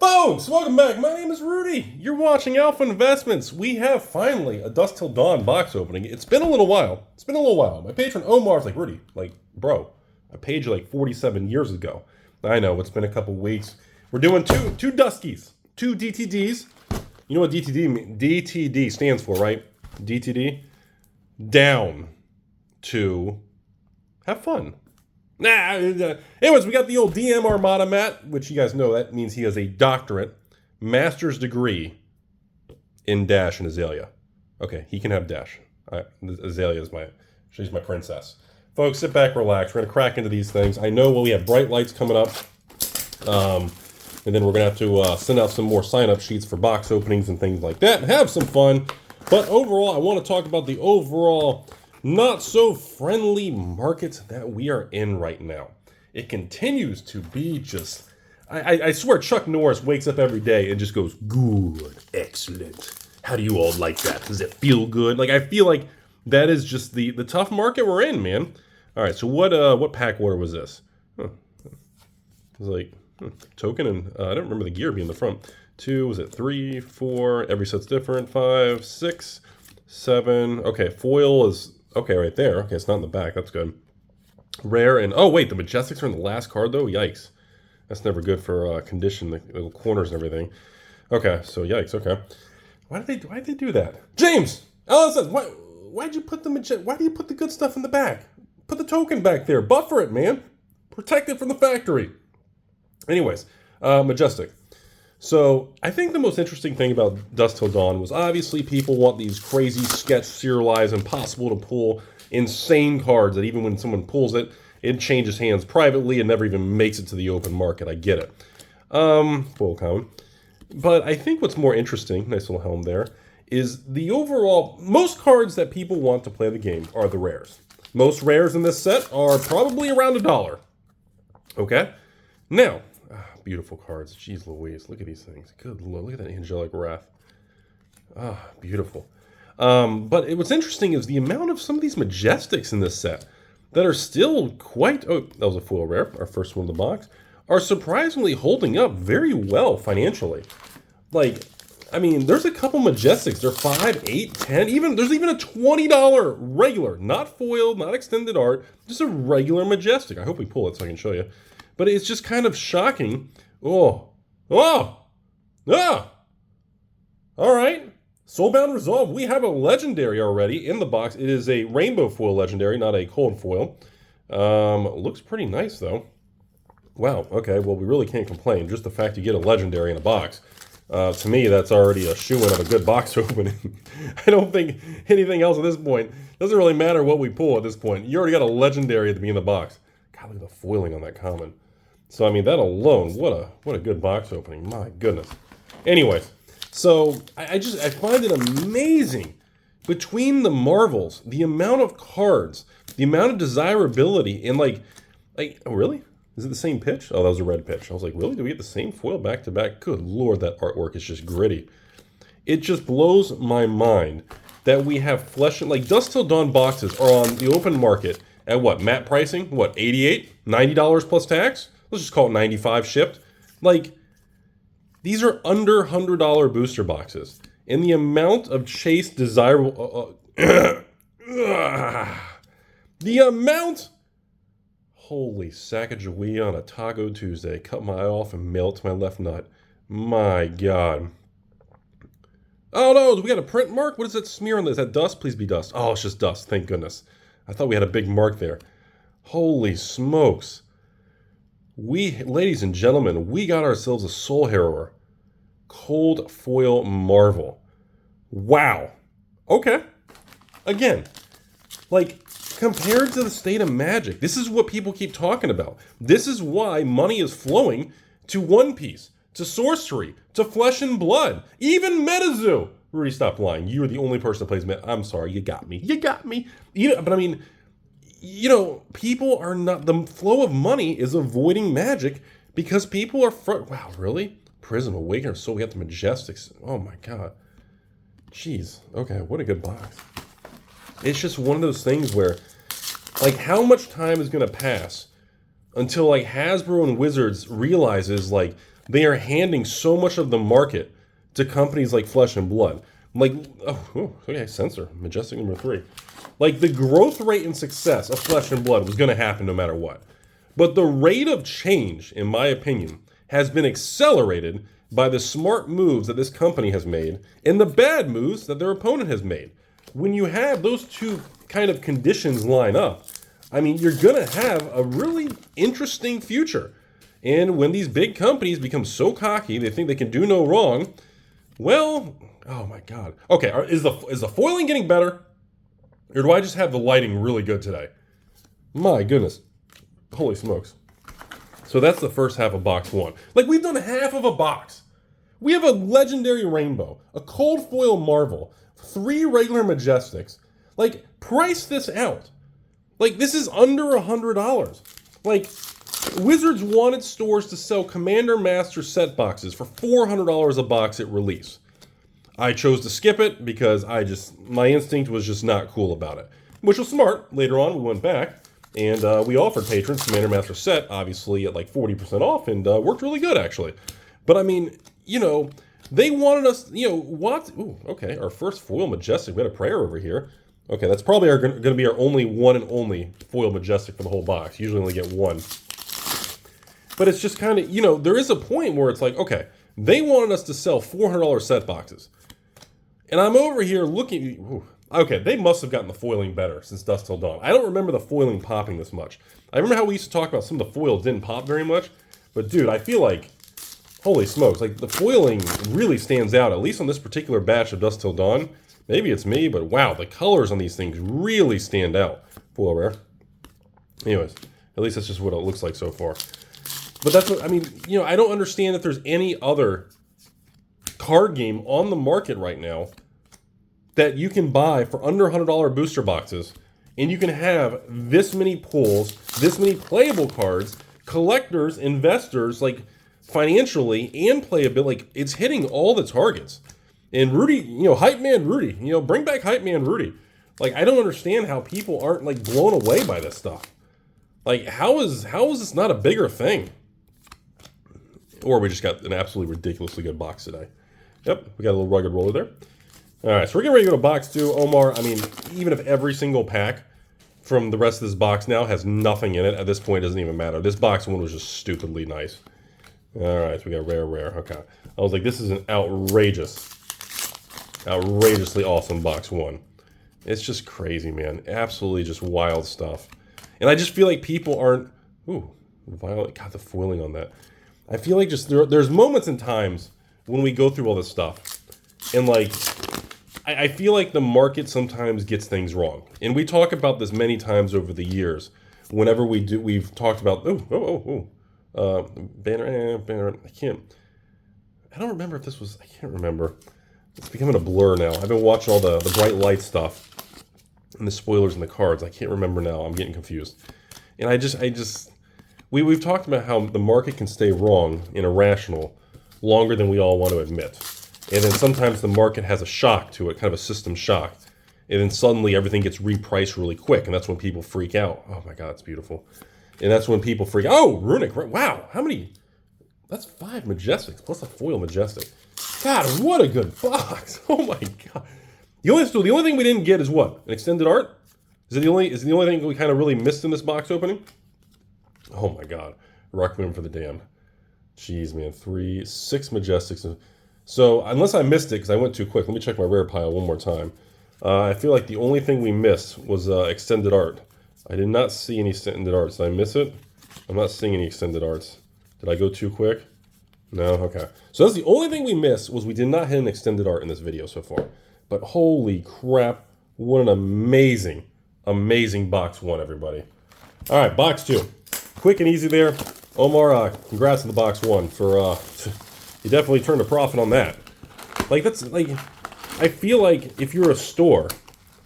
Folks, welcome back. My name is Rudy. You're watching Alpha Investments. We have finally a Dusk Till Dawn box opening. It's been a little while. My patron Omar's like, Rudy, bro, I paid you like 47 years ago. I know, it's been a couple weeks. We're doing two Duskies, two DTDs. You know what DTD stands for, right? DTD? Down to have fun. Anyways, we got the old DM Armada Matt, which you guys know that means he has a doctorate, master's degree in Dash and Azalea. Okay, he can have Dash. Azalea is she's my princess. Folks, sit back, relax. We're gonna crack into these things. I know we have bright lights coming up, and then we're gonna have to send out some more sign-up sheets for box openings and things like that, and have some fun. But overall, I want to talk about the overall not so friendly market that we are in right now. It continues to be just, I swear Chuck Norris wakes up every day and just goes, good, excellent. How do you all like that? Does it feel good? Like, I feel like that is just the tough market we're in, man. All right, so what pack order was this? It was like token, and I don't remember the gear being in the front. 2, was it 3, 4, every set's different, 5, 6, 7. Okay, foil is okay right there. Okay, it's not in the back. That's good. Rare and oh wait, the Majestics are in the last card though. Yikes, that's never good for condition, the little corners and everything. Okay, so yikes. Okay, why did they do that? James, Allison, why'd you put why do you put the good stuff in the back? Put the token back there. Buffer it, man. Protect it from the factory. Anyways, Majestic. So I think the most interesting thing about Dusk Till Dawn was obviously people want these crazy sketch serialized, impossible to pull, insane cards that even when someone pulls it, it changes hands privately and never even makes it to the open market. I get it. Full common. But I think what's more interesting, nice little helm there, is the overall, most cards that people want to play the game are the rares. Most rares in this set are probably around $1. Okay? Now, beautiful cards. Jeez Louise, look at these things. Good Lord, look at that Angelic Wrath. Beautiful. But what's interesting is the amount of some of these Majestics in this set that are still quite, oh, that was a foil rare, our first one in the box, are surprisingly holding up very well financially. Like, I mean, there's a couple Majestics. They're 5, 8, 10, even, there's even a $20 regular, not foiled, not extended art, just a regular Majestic. I hope we pull it so I can show you. But it's just kind of shocking. All right. Soulbound Resolve. We have a legendary already in the box. It is a rainbow foil legendary, not a cold foil. Looks pretty nice, though. Wow. Okay. Well, we really can't complain. Just the fact you get a legendary in a box. To me, that's already a shoo-in of a good box opening. I don't think anything else at this point. Doesn't really matter what we pull at this point. You already got a legendary at the beginning of the box. God, look at the foiling on that common. So, I mean, that alone, what a good box opening. My goodness. Anyways, so I find it amazing between the Marvels, the amount of cards, the amount of desirability, and like, oh, really? Is it the same pitch? Oh, that was a red pitch. I was like, really? Do we get the same foil back to back? Good Lord, that artwork is just gritty. It just blows my mind that we have flesh, like Dusk Till Dawn boxes are on the open market at what, MAP pricing? What, $88, $90 plus tax? Let's just call it 95 shipped. Like, these are under $100 booster boxes. And the amount of chase desirable... the amount... Holy Sacagawea on a Taco Tuesday. Cut my eye off and mail it to my left nut. My God. Oh no, do we got a print mark? What is that smear on this? Is that dust? Please be dust. Oh, it's just dust. Thank goodness. I thought we had a big mark there. Holy smokes. Ladies and gentlemen, we got ourselves a Soul Harrower. Cold Foil Marvel. Wow. Okay. Again, like, compared to the state of Magic, this is what people keep talking about. This is why money is flowing to One Piece, to Sorcery, to Flesh and Blood, even MetaZoo. Rudy, stop lying. You are the only person that plays Meta. I'm sorry, you got me. You got me. But I mean... You know, people are not, the flow of money is avoiding Magic because people are, wow, really? Prism Awakener, so we got the Majestics. Oh my God. Jeez. Okay, what a good box. It's just one of those things where, like, how much time is going to pass until, like, Hasbro and Wizards realizes, like, they are handing so much of the market to companies like Flesh and Blood. Like, okay, censor, Majestic number 3. Like, the growth rate and success of Flesh and Blood was going to happen no matter what. But the rate of change, in my opinion, has been accelerated by the smart moves that this company has made and the bad moves that their opponent has made. When you have those two kind of conditions line up, I mean, you're going to have a really interesting future. And when these big companies become so cocky, they think they can do no wrong, well, oh my God. Okay, is the foiling getting better? Or do I just have the lighting really good today? My goodness. Holy smokes. So that's the first half of box 1. Like, we've done half of a box. We have a legendary rainbow, a cold foil marvel, 3 regular majestics. Like, price this out. Like, this is under $100. Like, Wizards wanted stores to sell Commander Master set boxes for $400 a box at release. I chose to skip it because my instinct was just not cool about it, which was smart. Later on, we went back and we offered patrons Commander Master set, obviously at like 40% off, and worked really good actually. But I mean, you know, they wanted us, you know, what? Ooh, okay, our first foil majestic. We had a prayer over here. Okay, that's probably going to be our only one and only foil majestic for the whole box. Usually only get one. But it's just kind of, you know, there is a point where it's like, okay, they wanted us to sell $400 set boxes. And I'm over here looking, ooh, okay, they must have gotten the foiling better since Dusk Till Dawn. I don't remember the foiling popping this much. I remember how we used to talk about some of the foil didn't pop very much. But dude, I feel like, holy smokes, like the foiling really stands out, at least on this particular batch of Dusk Till Dawn. Maybe it's me, but wow, the colors on these things really stand out. Foil rare. Anyways, at least that's just what it looks like so far. But that's what, I mean, you know, I don't understand if there's any other card game on the market right now that you can buy for under $100 booster boxes, and you can have this many pulls, this many playable cards, collectors, investors, like financially and playability. Like, it's hitting all the targets. And Rudy, you know, Hype Man Rudy, you know, bring back Hype Man Rudy. Like, I don't understand how people aren't like blown away by this stuff. Like, how is this not a bigger thing? Or we just got an absolutely ridiculously good box today. Yep, we got a little rugged roller there. All right, so we're getting ready to go to box 2. Omar, I mean, even if every single pack from the rest of this box now has nothing in it, at this point it doesn't even matter. This box 1 was just stupidly nice. All right, so we got rare. Okay. I was like, this is an outrageously awesome box 1. It's just crazy, man. Absolutely just wild stuff. And I just feel like people aren't... Ooh, violet. God, the foiling on that. I feel like just there's moments and times when we go through all this stuff, and like I feel like the market sometimes gets things wrong. And we talk about this many times over the years. Whenever we've talked about banner. I don't remember if this was. I can't remember. It's becoming a blur now. I've been watching all the bright light stuff and the spoilers and the cards. I can't remember now. I'm getting confused. And We've talked about how the market can stay wrong and irrational longer than we all want to admit. And then sometimes the market has a shock to it, kind of a system shock. And then suddenly everything gets repriced really quick, and that's when people freak out. Oh my God, it's beautiful. And that's when people freak out. Oh, Runic, wow, how many? That's 5 Majestics plus a foil Majestic. God, what a good box. Oh my God. The only thing we didn't get is what? An extended art? Is it the only thing we kind of really missed in this box opening? Oh my God. Requiem for the Damned. Jeez, man. 6 Majestics. So, unless I missed it, because I went too quick, let me check my rare pile one more time. I feel like the only thing we missed was extended art. I did not see any extended arts. Did I miss it? I'm not seeing any extended arts. Did I go too quick? No? Okay. So that's the only thing we missed, was we did not hit an extended art in this video so far. But holy crap, what an amazing, amazing box 1, everybody. All right, box 2. Quick and easy there. Omar, congrats on the box 1 for, you definitely turned a profit on that. Like, that's, like, I feel like if you're a store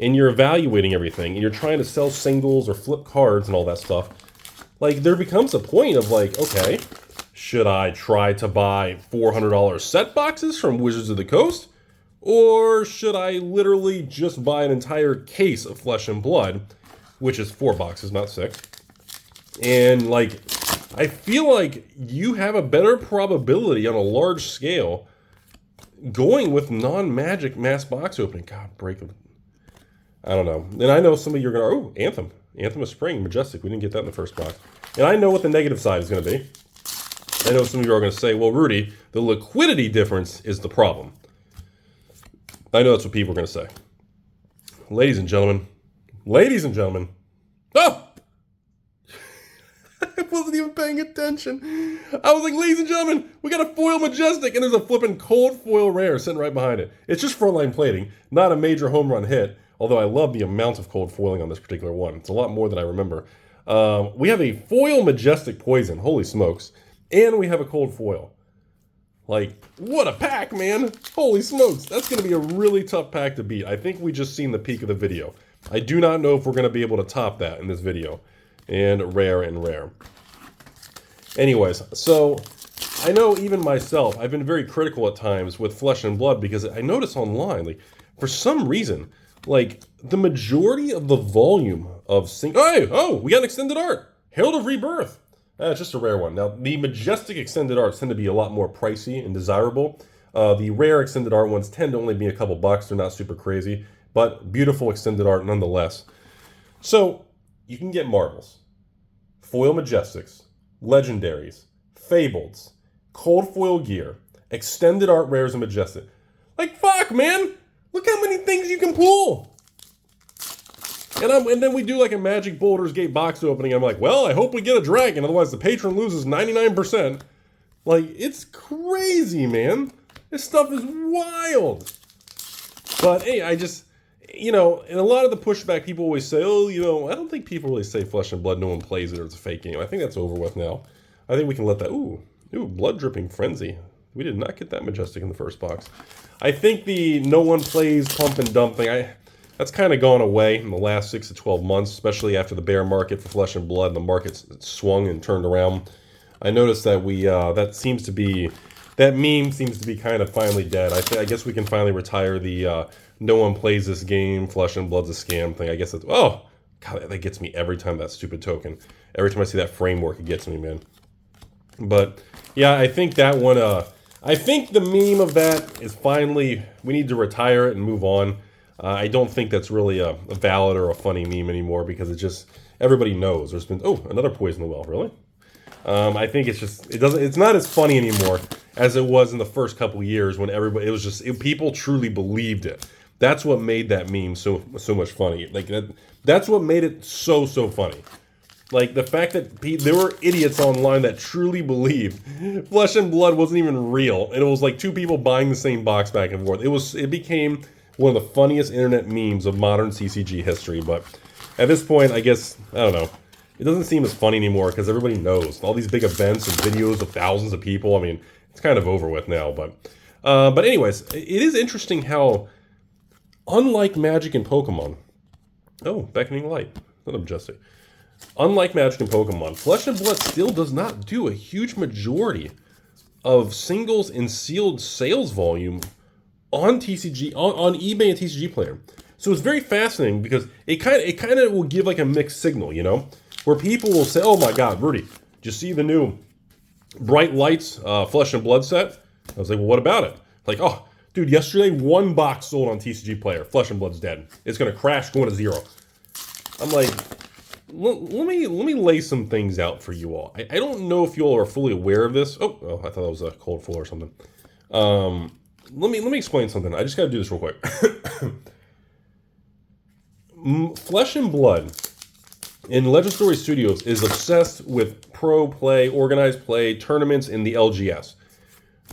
and you're evaluating everything and you're trying to sell singles or flip cards and all that stuff, like, there becomes a point of like, okay, should I try to buy $400 set boxes from Wizards of the Coast? Or should I literally just buy an entire case of Flesh and Blood, which is 4 boxes, not 6, and like I feel like you have a better probability on a large scale going with non-magic mass box opening. God, break them. I don't know. And I know some of you are going to, Anthem. Anthem of Spring, Majestic. We didn't get that in the first box. And I know what the negative side is going to be. I know some of you are going to say, well, Rudy, the liquidity difference is the problem. I know that's what people are going to say. Ladies and gentlemen. Oh! I wasn't even paying attention. I was like, ladies and gentlemen, we got a foil Majestic, and there's a flipping cold foil rare sitting right behind it. It's just frontline plating, not a major home run hit, although I love the amount of cold foiling on this particular one. It's a lot more than I remember. We have a foil Majestic Poison, holy smokes, and we have a cold foil. Like, what a pack, man. Holy smokes, that's going to be a really tough pack to beat. I think we just seen the peak of the video. I do not know if we're going to be able to top that in this video. And rare. Anyways, so I know even myself, I've been very critical at times with Flesh and Blood because I notice online, like, for some reason, like, the majority of the volume of we got an extended art. Herald of Rebirth. It's just a rare one. Now, the Majestic extended arts tend to be a lot more pricey and desirable. The rare extended art ones tend to only be a couple bucks. They're not super crazy, but beautiful extended art nonetheless. So, you can get marbles, foil Majestics, legendaries, fableds, cold foil gear, extended art rares, and Majestic. Like, fuck, man! Look how many things you can pull! And then we do like a Magic Boulders Gate box opening. I'm like, well, I hope we get a dragon, otherwise the patron loses 99%. Like, it's crazy, man. This stuff is wild. But hey, I just, you know, and a lot of the pushback, people always say, oh, you know, I don't think people really say Flesh and Blood, no one plays it, or it's a fake game. I think that's over with now. I think we can let that, ooh, Blood Dripping Frenzy. We did not get that Majestic in the first box. I think the no one plays pump and dump thing, that's kind of gone away in the last 6 to 12 months, especially after the bear market for Flesh and Blood. The market swung and turned around. I noticed that that meme seems to be kind of finally dead. I guess we can finally retire the no one plays this game, Flesh and Blood's a scam thing. I guess that's, oh, God, that gets me every time, that stupid token. Every time I see that framework, it gets me, man. But, yeah, I think that one, I think the meme of that is finally, we need to retire it and move on. I don't think that's really a valid or a funny meme anymore because it's just, everybody knows. There's been, oh, another Poison the Well, really? I think it's just, it's not as funny anymore as it was in the first couple years when people truly believed it. That's what made that meme so much funny. Like, that's what made it so funny. Like, the fact that there were idiots online that truly believed Flesh and Blood wasn't even real. And it was like two people buying the same box back and forth. It became one of the funniest internet memes of modern CCG history. But at this point, I guess, I don't know. It doesn't seem as funny anymore because everybody knows. All these big events and videos of thousands of people. I mean, it's kind of over with now. But anyways, it is interesting how, unlike Magic and Pokemon, oh, Beckoning Light, not Majestic. Unlike Magic and Pokemon, Flesh and Blood still does not do a huge majority of singles and sealed sales volume on TCG, on eBay and TCG Player. So it's very fascinating because it kind of will give like a mixed signal, you know, where people will say, "Oh my God, Rudy, did you see the new Bright Lights Flesh and Blood set?" I was like, "Well, what about it?" Like, "Oh, dude, yesterday one box sold on TCG Player. Flesh and Blood's dead. It's gonna crash, going to zero." I'm like, let me lay some things out for you all. I don't know if you all are fully aware of this. Oh, I thought that was a cold floor or something. Let me explain something. I just got to do this real quick. Flesh and Blood in Legend Story Studios is obsessed with pro play, organized play, tournaments in the LGS.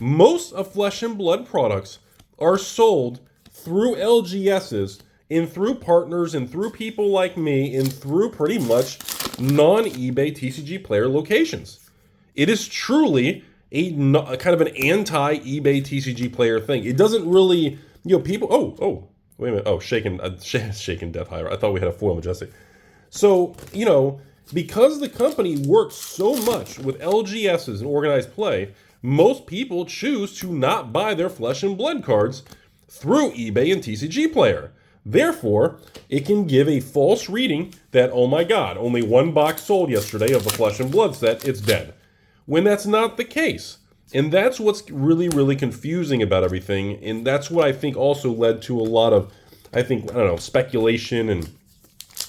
Most of Flesh and Blood products are sold through LGSs and through partners and through people like me and through pretty much non-eBay TCG Player locations. It is truly a kind of an anti-eBay TCG Player thing. It doesn't really, you know, people, oh, wait a minute, oh, Shaken Death Hire. I thought we had a foil Majestic. So, you know, because the company works so much with LGSs and organized play, most people choose to not buy their Flesh and Blood cards through eBay and TCG Player. Therefore, it can give a false reading that, oh my God, only one box sold yesterday of the Flesh and Blood set, it's dead. When that's not the case. And that's what's really, really confusing about everything. And that's what I think also led to a lot of, speculation and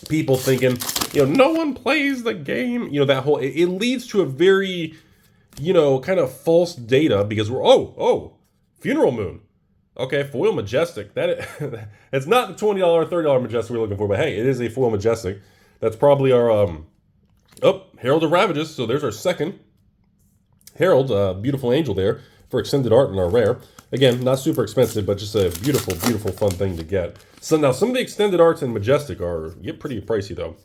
people thinking, no one plays the game. That whole, it leads to a very, kind of false data because we're, Funeral Moon. Okay, foil majestic. It's not the $20 or $30 majestic we're looking for, but hey, it is a foil majestic. That's probably our Herald of Ravages. So there's our second Herald, beautiful angel there for extended art in our rare. Again, not super expensive, but just a beautiful, beautiful, fun thing to get. So now some of the extended arts in majestic get pretty pricey though.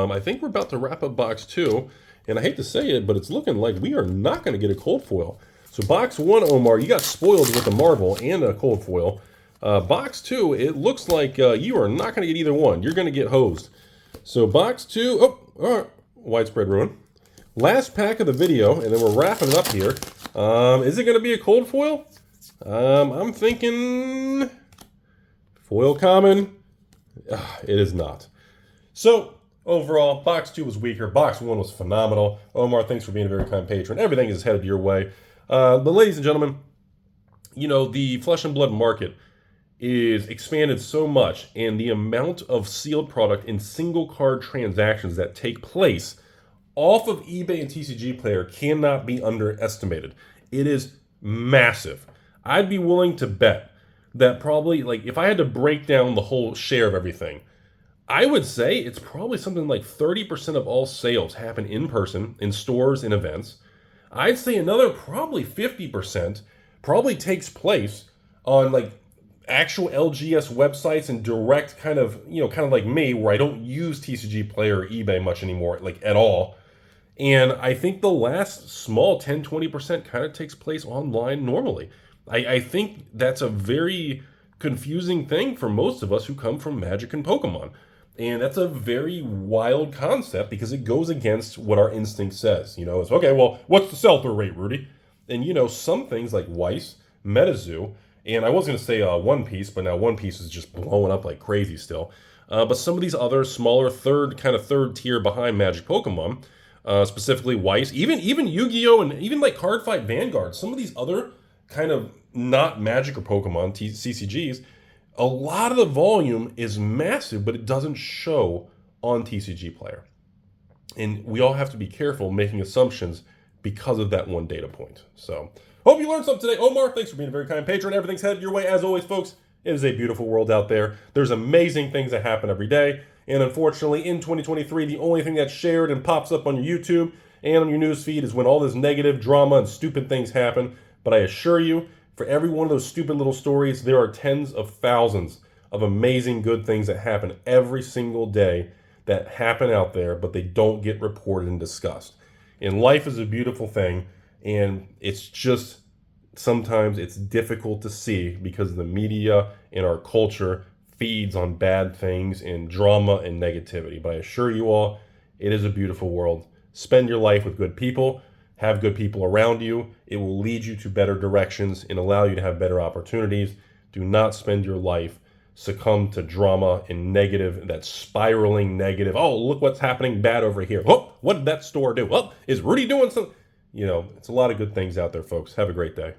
I think we're about to wrap up box 2, and I hate to say it, but it's looking like we are not going to get a cold foil. So box 1, Omar, you got spoiled with a Marvel and a cold foil. Box 2, it looks like you are not going to get either one. You're going to get hosed. So box 2, widespread ruin. Last pack of the video, and then we're wrapping it up here. Is it going to be a cold foil? I'm thinking foil common. It is not. So overall, box 2 was weaker. Box 1 was phenomenal. Omar, thanks for being a very kind patron. Everything is headed your way. But ladies and gentlemen, the Flesh and Blood market is expanded so much, and the amount of sealed product in single card transactions that take place off of eBay and TCG Player cannot be underestimated. It is massive. I'd be willing to bet that probably, if I had to break down the whole share of everything, I would say it's probably something like 30% of all sales happen in person, in stores, in events. I'd say another probably 50% probably takes place on actual LGS websites and direct kind of like me, where I don't use TCG Player or eBay much anymore, at all. And I think the last small 10-20% kind of takes place online normally. I think that's a very confusing thing for most of us who come from Magic and Pokemon. And that's a very wild concept because it goes against what our instinct says. It's, okay, well, what's the sell-through rate, Rudy? And, some things like Weiss, MetaZoo, and I was going to say One Piece, but now One Piece is just blowing up like crazy still. But some of these other smaller third tier behind Magic Pokemon, specifically Weiss, even Yu-Gi-Oh! And even Card Fight Vanguard, some of these other kind of not Magic or Pokemon CCGs, a lot of the volume is massive, but it doesn't show on TCG Player. And we all have to be careful making assumptions because of that one data point. So, hope you learned something today. Omar, thanks for being a very kind patron. Everything's headed your way. As always, folks, it is a beautiful world out there. There's amazing things that happen every day. And unfortunately, in 2023, the only thing that's shared and pops up on your YouTube and on your news feed is when all this negative drama and stupid things happen. But I assure you, for every one of those stupid little stories, there are tens of thousands of amazing good things that happen every single day that happen out there, but they don't get reported and discussed. And life is a beautiful thing, and it's just sometimes it's difficult to see because the media and our culture feeds on bad things and drama and negativity. But I assure you all, it is a beautiful world. Spend your life with good people. Have good people around you. It will lead you to better directions and allow you to have better opportunities. Do not spend your life succumb to drama and negative, that spiraling negative. Oh, look what's happening bad over here. Oh, what did that store do? Oh, is Rudy doing something? It's a lot of good things out there, folks. Have a great day.